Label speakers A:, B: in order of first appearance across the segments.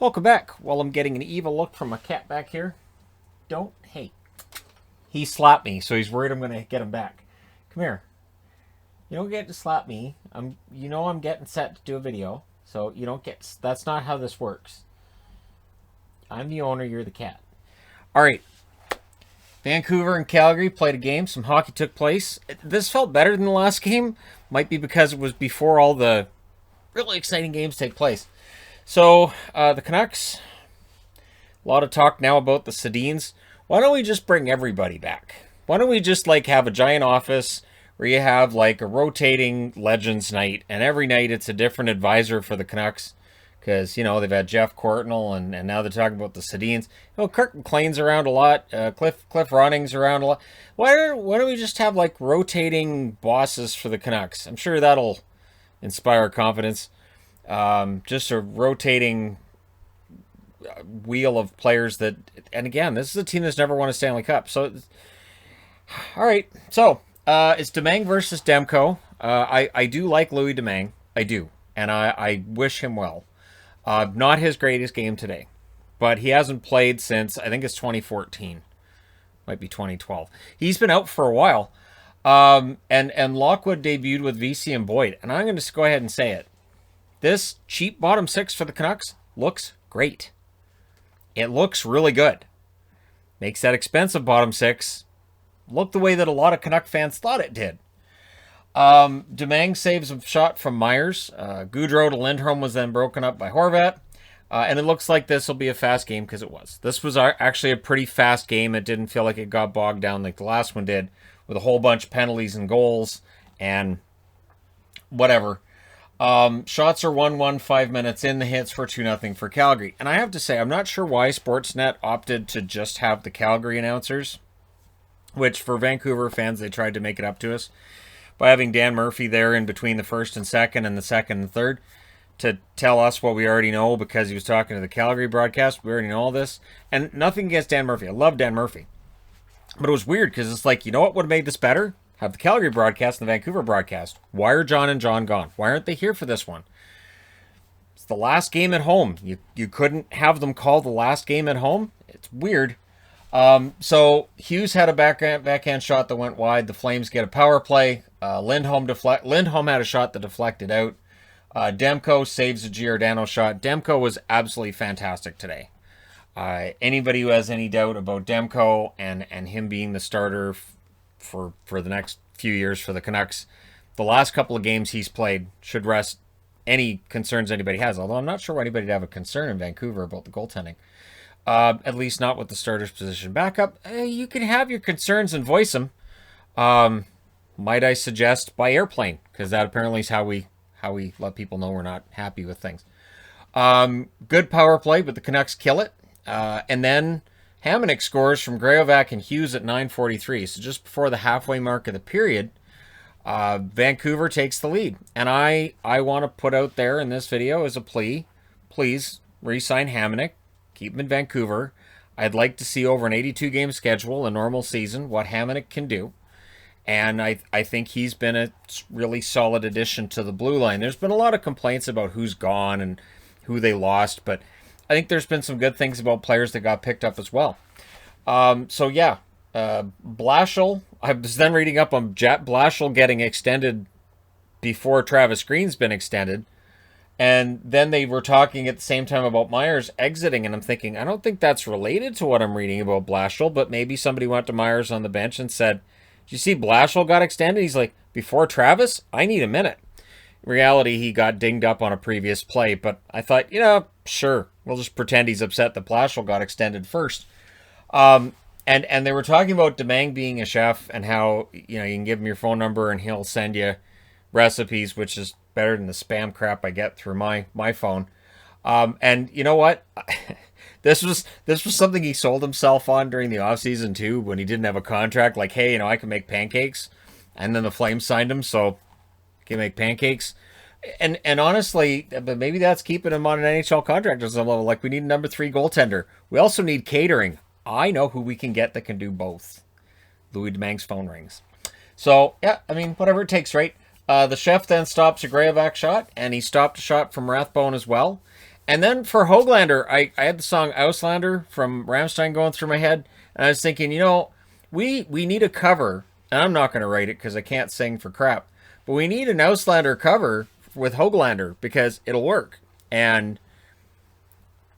A: Welcome back. While I'm getting an evil look from my cat back here. Hey. He slapped me, so he's worried I'm going to get him back. Come here. You don't get to slap me. I'm getting set to do a video, so you don't get... That's not how this works. I'm the owner, you're the cat. All right. Vancouver and Calgary played a game. Some hockey took place. This felt better than the last game. Might be because it was before all the really exciting games take place. So, the Canucks, a lot of talk now about the Sedins. Why don't we just bring everybody back? Why don't we just, have a giant office where you have, a rotating Legends night, and every night it's a different advisor for the Canucks, because, they've had Jeff Courtnall, and now they're talking about the Sedins. Kirk McLean's around a lot, Cliff Roning's around a lot. Why don't we just have, rotating bosses for the Canucks? I'm sure that'll inspire confidence. Just a rotating wheel of players that, and again, this is a team that's never won a Stanley Cup. So, all right. So, it's Domingue versus Demko. I do like Louis Domingue. I do. And I wish him well. Not his greatest game today, but he hasn't played since, I think it's 2014. Might be 2012. He's been out for a while. And Lockwood debuted with VC and Boyd. And I'm going to go ahead and say it. This cheap bottom six for the Canucks looks great. It looks really good. Makes that expensive bottom six look the way that a lot of Canuck fans thought it did. Domingue saves a shot from Myers. Goudreau to Lindholm was then broken up by Horvat. And it looks like this will be a fast game because it was. This was actually a pretty fast game. It didn't feel like it got bogged down like the last one did with a whole bunch of penalties and goals and whatever. Shots are 1-1, 5 minutes in, the hits for 2-0 for Calgary. And I have to say, I'm not sure why Sportsnet opted to just have the Calgary announcers, which for Vancouver fans, they tried to make it up to us by having Dan Murphy there in between the first and second and the second and third to tell us what we already know because he was talking to the Calgary broadcast. We already know all this. And nothing against Dan Murphy. I love Dan Murphy. But it was weird because it's like, you know what would have made this better? Have the Calgary broadcast and the Vancouver broadcast. Why are John and John gone? Why aren't they here for this one? It's the last game at home. You couldn't have them call the last game at home? It's weird. So Hughes had a backhand shot that went wide. The Flames get a power play. Lindholm had a shot that deflected out. Demko saves a Giordano shot. Demko was absolutely fantastic today. Anybody who has any doubt about Demko and him being the starter for the next few years for the Canucks, the last couple of games he's played should rest any concerns anybody has, although I'm not sure why anybody would have a concern in Vancouver about the goaltending. At least not with the starter's position. Backup, you can have your concerns and voice them. Might I suggest by airplane, because that apparently is how we let people know we're not happy with things. Good power play, but the Canucks kill it. And then Hamonic scores from Graovac and Hughes at 9:43. So just before the halfway mark of the period, Vancouver takes the lead. And I want to put out there in this video as a plea, please re-sign Hamonic, keep him in Vancouver. I'd like to see over an 82-game schedule, a normal season, what Hamonic can do. And I think he's been a really solid addition to the blue line. There's been a lot of complaints about who's gone and who they lost, but I think there's been some good things about players that got picked up as well. Blashill, I was then reading up on Blashill getting extended before Travis Green's been extended. And then they were talking at the same time about Myers exiting, and I'm thinking, I don't think that's related to what I'm reading about Blashill, but maybe somebody went to Myers on the bench and said, did you see Blashill got extended? He's like, before Travis? I need a minute. In reality, he got dinged up on a previous play, but I thought, sure, we'll just pretend he's upset that Blashill got extended first. And they were talking about Domingue being a chef and how, you can give him your phone number and he'll send you recipes, which is better than the spam crap I get through my phone. And you know what? This was something he sold himself on during the offseason too, when he didn't have a contract. Like, hey, I can make pancakes. And then the Flames signed him, so he can make pancakes. And honestly, but maybe that's keeping him on an NHL contract at some level. Like, we need a number 3 goaltender. We also need catering. I know who we can get that can do both. Louis Domingue's phone rings. So, yeah, whatever it takes, right? The chef then stops a Graovac shot, and he stopped a shot from Rathbone as well. And then for Hoglander, I had the song Auslander from Rammstein going through my head. And I was thinking, we need a cover. And I'm not going to write it because I can't sing for crap. But we need an Auslander cover with Hoglander because it'll work. And,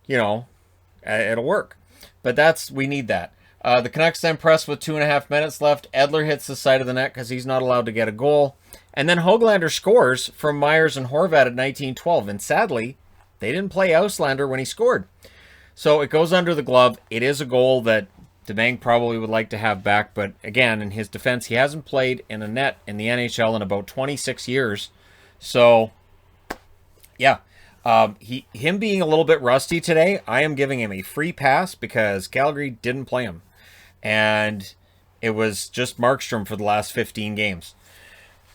A: it'll work. But we need that. The Canucks then press with 2.5 minutes left. Edler hits the side of the net because he's not allowed to get a goal. And then Hoglander scores from Myers and Horvat at 19:12. And sadly, they didn't play Auslander when he scored. So it goes under the glove. It is a goal that Domingue probably would like to have back. But again, in his defense, he hasn't played in a net in the NHL in about 26 years. So, yeah. Him being a little bit rusty today, I am giving him a free pass because Calgary didn't play him. And it was just Markstrom for the last 15 games.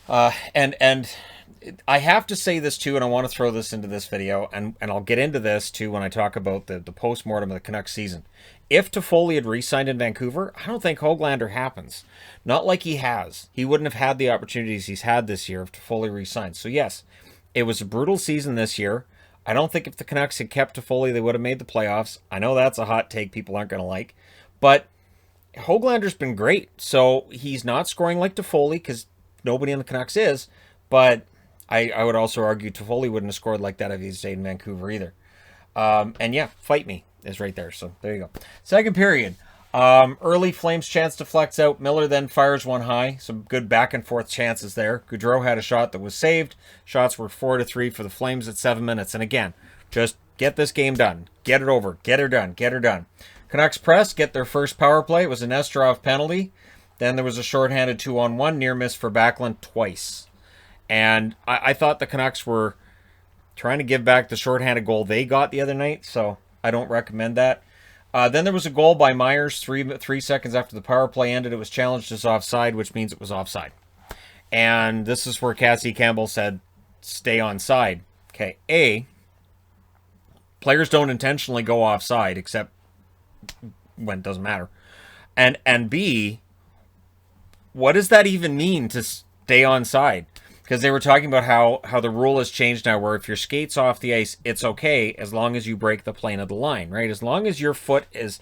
A: And I have to say this too, and I want to throw this into this video, and I'll get into this too when I talk about the post-mortem of the Canucks season. If Toffoli had re-signed in Vancouver, I don't think Hoglander happens. Not like he has. He wouldn't have had the opportunities he's had this year if Toffoli re-signed. So yes, it was a brutal season this year. I don't think if the Canucks had kept Toffoli, they would have made the playoffs. I know that's a hot take people aren't going to like, but Hoglander's been great. So he's not scoring like Toffoli because nobody in the Canucks is, but I would also argue Toffoli wouldn't have scored like that if he stayed in Vancouver either. And yeah, fight me is right there. So there you go. Second period. Early Flames chance to flex out. Miller then fires one high. Some good back and forth chances there. Gaudreau had a shot that was saved. Shots were 4-3 for the Flames at 7 minutes. And again, just get this game done. Get it over. Get her done. Get her done. Canucks press, get their first power play. It was a Nesterov penalty. Then there was a shorthanded 2-on-1 near miss for Backlund twice. And I thought the Canucks were trying to give back the shorthanded goal they got the other night, so I don't recommend that. Then there was a goal by Myers 3 seconds after the power play ended. It was challenged as offside, which means it was offside. And this is where Cassie Campbell said, stay onside. Okay, players don't intentionally go offside, except when it doesn't matter. And B, what does that even mean to stay onside? Because they were talking about how the rule has changed now, where if your skate's off the ice, it's okay as long as you break the plane of the line, right? As long as your foot is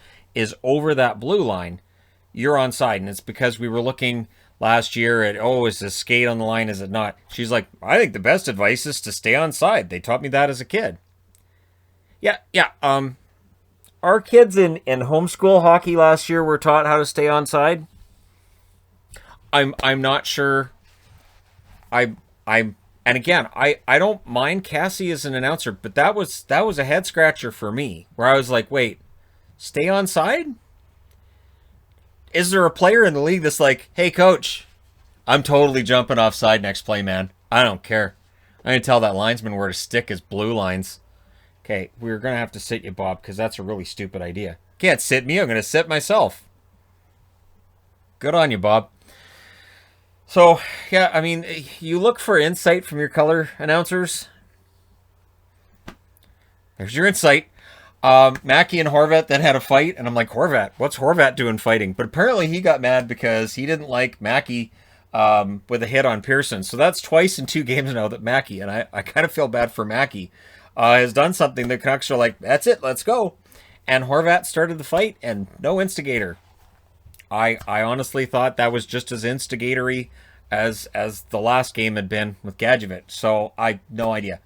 A: over that blue line, you're onside. And it's because we were looking last year at, is the skate on the line, is it not? She's like, I think the best advice is to stay onside. They taught me that as a kid. Yeah. Our kids in homeschool hockey last year were taught how to stay onside. I'm not sure. And again, I don't mind Cassie as an announcer, but that was a head scratcher for me, where I was like, wait, stay onside? Is there a player in the league that's like, hey coach, I'm totally jumping offside next play, man. I don't care. I'm gonna tell that linesman where to stick his blue lines. Okay, we're gonna have to sit you, Bob, because that's a really stupid idea. Can't sit me, I'm gonna sit myself. Good on you, Bob. So, yeah, I mean, you look for insight from your color announcers. There's your insight. Mackey and Horvat then had a fight, and I'm like, Horvat? What's Horvat doing fighting? But apparently he got mad because he didn't like Mackey with a hit on Pearson. So that's twice in 2 games now that Mackey, and I kind of feel bad for Mackey, has done something. The Canucks are like, that's it, let's go. And Horvat started the fight, and no instigator. I honestly thought that was just as instigatory as the last game had been with Gadjevich. So no idea.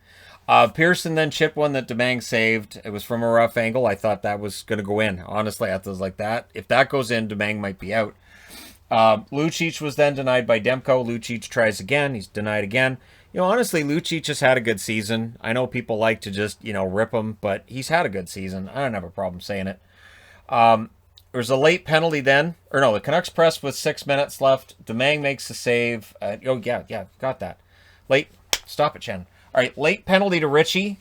A: Pearson then chipped one that Domingue saved. It was from a rough angle. I thought that was going to go in. Honestly, I was like that. If that goes in, Domingue might be out. Lucic was then denied by Demko. Lucic tries again. He's denied again. Honestly, Lucic has had a good season. I know people like to just, rip him, but he's had a good season. I don't have a problem saying it. There was a late penalty then. The Canucks press with 6 minutes left. Domingue makes the save. Got that. Late. Stop it, Shannon. All right, late penalty to Ritchie.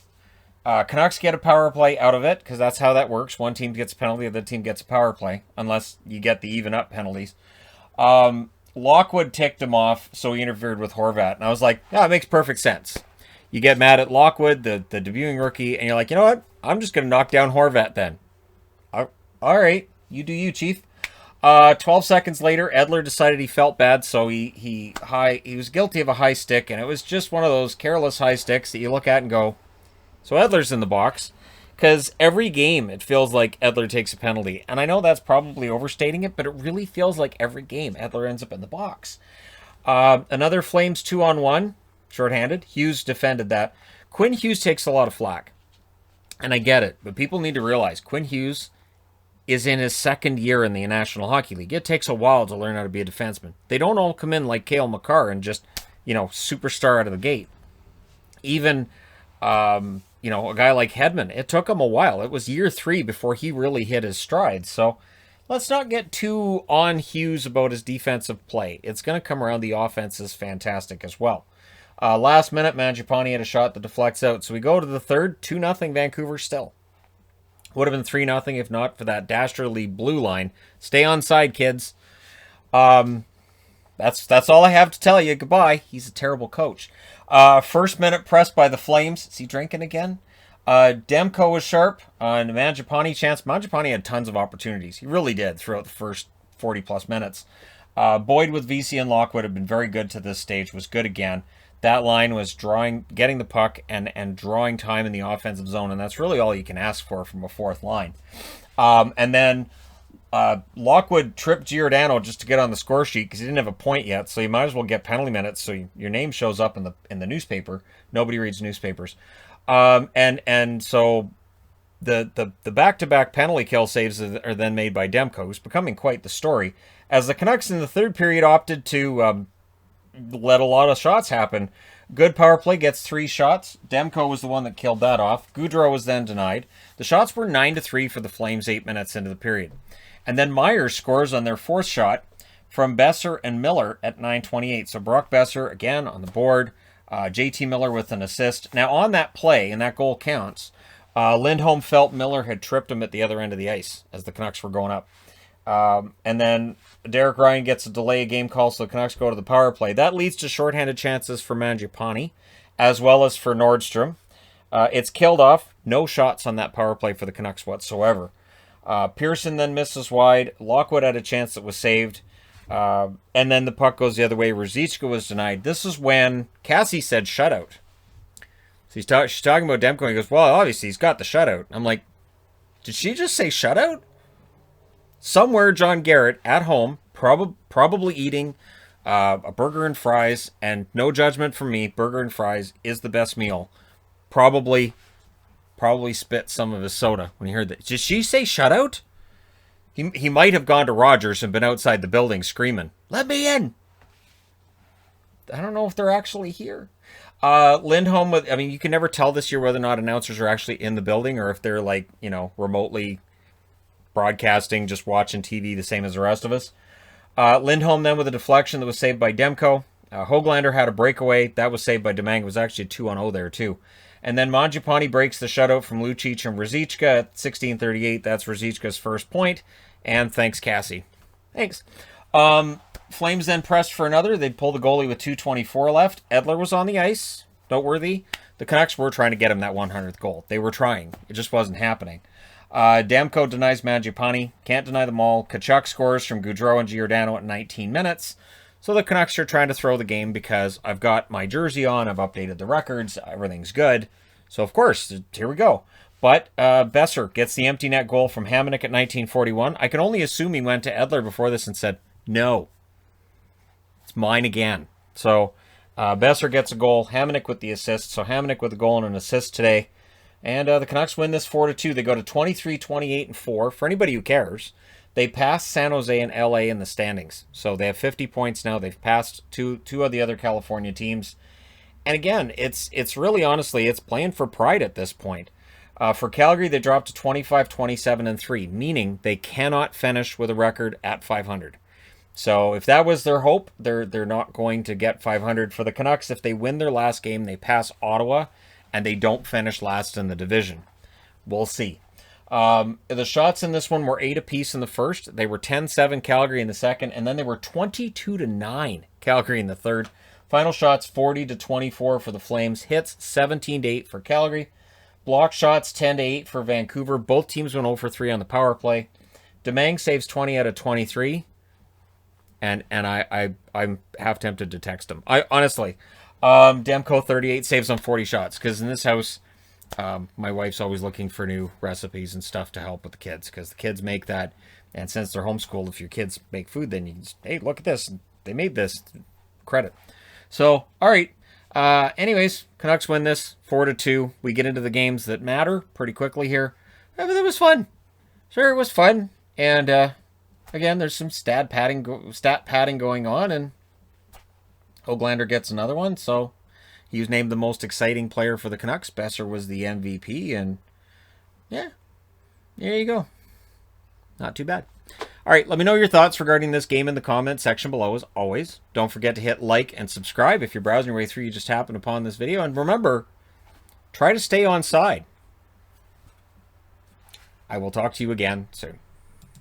A: Canucks get a power play out of it, because that's how that works. One team gets a penalty, the other team gets a power play, unless you get the even up penalties. Lockwood ticked him off, so he interfered with Horvat. And I was like, yeah, it makes perfect sense. You get mad at Lockwood, the debuting rookie, and you're like, you know what? I'm just going to knock down Horvat then. All right. You do you, Chief. 12 seconds later, Edler decided he felt bad, so he was guilty of a high stick, and it was just one of those careless high sticks that you look at and go, So Edler's in the box. Because every game it feels like Edler takes a penalty. And I know that's probably overstating it, but it really feels like every game Edler ends up in the box. Another Flames 2-on-1, shorthanded. Hughes defended that. Quinn Hughes takes a lot of flack. And I get it, but people need to realize Quinn Hughes is in his second year in the National Hockey League. It takes a while to learn how to be a defenseman. They don't all come in like Cale Makar and just, superstar out of the gate. Even, a guy like Hedman, it took him a while. It was year 3 before he really hit his stride. So let's not get too on Hughes about his defensive play. It's going to come around. The offense is fantastic as well. Last minute, Mangiapane had a shot that deflects out. So we go to the third, 2-0 Vancouver still. Would have been 3-0 if not for that dastardly blue line. Stay on side, kids. That's all I have to tell you. Goodbye. He's a terrible coach. First minute pressed by the Flames. Is he drinking again? Demko was sharp on Mangiapane chance. Mangiapane had tons of opportunities. He really did throughout the first 40-plus minutes. Boyd with VC and Lockwood have been very good to this stage. Was good again. That line was getting the puck and drawing time in the offensive zone, and that's really all you can ask for from a fourth line. And then Lockwood tripped Giordano just to get on the score sheet because he didn't have a point yet, so you might as well get penalty minutes so your name shows up in the newspaper. Nobody reads newspapers. And so the back-to-back penalty kill saves are then made by Demko, who's becoming quite the story, as the Canucks in the third period opted to let a lot of shots happen. Good power play, gets 3 shots. Demko was the one that killed that off. Goudreau was then denied. The shots were 9-3 for the Flames 8 minutes into the period. And then Myers scores on their 4th shot from Besser and Miller at 9:28. So Brock Besser, again, on the board. JT Miller with an assist. Now, on that play, and that goal counts, Lindholm felt Miller had tripped him at the other end of the ice as the Canucks were going up. And then Derek Ryan gets a delay of game call, so the Canucks go to the power play. That leads to shorthanded chances for Mangiapane, as well as for Nordstrom. It's killed off. No shots on that power play for the Canucks whatsoever. Pearson then misses wide. Lockwood had a chance that was saved. And then the puck goes the other way. Ruzicka was denied. This is when Cassie said shutout. So she's talking about Demko. He goes, well, obviously he's got the shutout. I'm like, did she just say shutout? Somewhere John Garrett at home, probably eating a burger and fries, and no judgment from me, burger and fries is the best meal. Probably spit some of his soda when he heard that. Did she say shutout? He might have gone to Rogers and been outside the building screaming, let me in. I don't know if they're actually here. Lindholm, you can never tell this year whether or not announcers are actually in the building or if they're remotely broadcasting, just watching TV the same as the rest of us. Lindholm then with a deflection that was saved by Demko. Höglander had a breakaway. That was saved by Domingue. It was actually a 2-on-0 there too. And then Mangiapane breaks the shutout from Lucic and Ruzicka at 16:38. That's Ruzicka's first point. And thanks, Cassie. Thanks. Flames then pressed for another. They'd pull the goalie with 2:24 left. Edler was on the ice. Noteworthy. The Canucks were trying to get him that 100th goal. They were trying. It just wasn't happening. Demko denies Mangiapane. Can't deny them all. Tkachuk scores from Goudreau and Giordano at 19 minutes. So the Canucks are trying to throw the game because I've got my jersey on. I've updated the records. Everything's good. So, of course, here we go. But Besser gets the empty net goal from Hamonic at 19:41. I can only assume he went to Edler before this and said, no, it's mine again. So Besser gets a goal. Hamonic with the assist. So Hamonic with a goal and an assist today. And the Canucks win this 4-2. They go to 23, 28, and 4. For anybody who cares, they passed San Jose and LA in the standings. So they have 50 points now. They've passed two of the other California teams. And again, it's really honestly, it's playing for pride at this point. For Calgary, they dropped to 25, 27, and 3, meaning they cannot finish with a record at 500. So if that was their hope, they're not going to get 500. For the Canucks, if they win their last game, they pass Ottawa, and they don't finish last in the division. We'll see. The shots in this one were 8 apiece in the first. They were 10-7 Calgary in the second, and then they were 22-9 Calgary in the third. Final shots 40-24 for the Flames. Hits 17-8 for Calgary. Block shots 10-8 for Vancouver. Both teams went 0 for 3 on the power play. Domingue saves 20 out of 23. And I'm half tempted to text him. I honestly, Demko 38 saves on 40 shots, because in this house, My wife's always looking for new recipes and stuff to help with the kids because the kids make that. And since they're homeschooled, if your kids make food, then you just, hey, look at this. They made this. Credit. So, all right. Anyways, Canucks win this 4-2. We get into the games that matter pretty quickly here. But it was fun. Sure, it was fun. And again, there's some stat padding going on, and Höglander gets another one. So he was named the most exciting player for the Canucks. Besser was the MVP, and yeah, there you go. Not too bad. All right, let me know your thoughts regarding this game in the comments section below, as always. Don't forget to hit like and subscribe if you're browsing your way through, you just happened upon this video. And remember, try to stay on side. I will talk to you again soon.